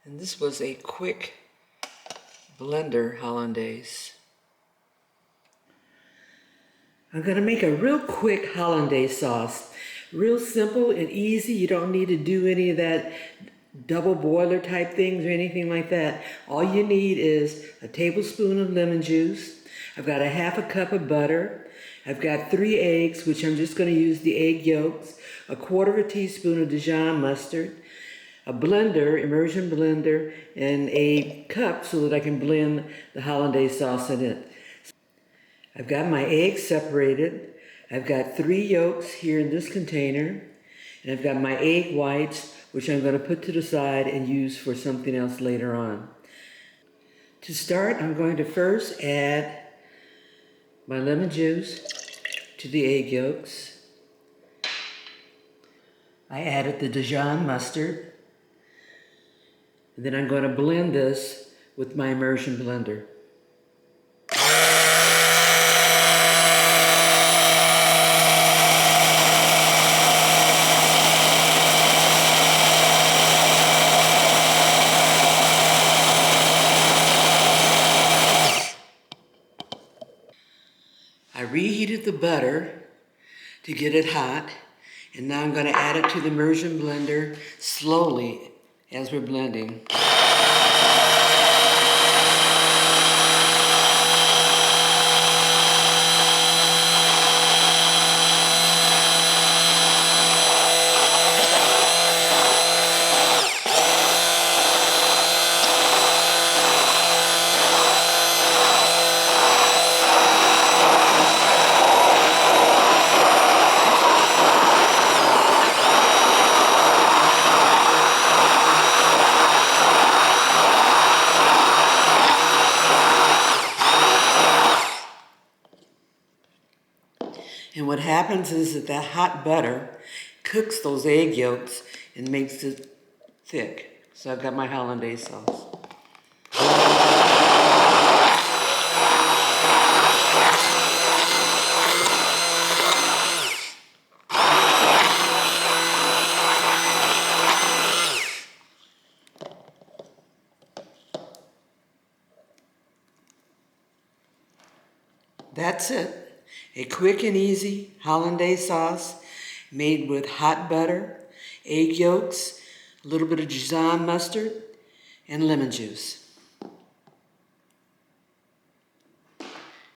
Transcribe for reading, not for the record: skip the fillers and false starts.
And this was a quick blender hollandaise. I'm going to make a real quick hollandaise sauce. Real simple and easy. You don't need to do any of that double boiler type things or anything like that. All you need is a tablespoon of lemon juice. I've got a half a cup of butter. I've got 3 eggs, which I'm just going to use the egg yolks, a 1/4 teaspoon of Dijon mustard, a blender, immersion blender, and a cup so that I can blend the hollandaise sauce in it. I've got my eggs separated. I've got 3 yolks here in this container, and I've got my egg whites, which I'm going to put to the side and use for something else later on. To start, I'm going to first add my lemon juice to the egg yolks. I added the Dijon mustard. And then I'm going to blend this with my immersion blender. I reheated the butter to get it hot, and now I'm going to add it to the immersion blender slowly as we're blending. And what happens is that hot butter cooks those egg yolks and makes it thick. So I've got my hollandaise sauce. That's it. A quick and easy hollandaise sauce made with hot butter, egg yolks, a little bit of Dijon mustard, and lemon juice.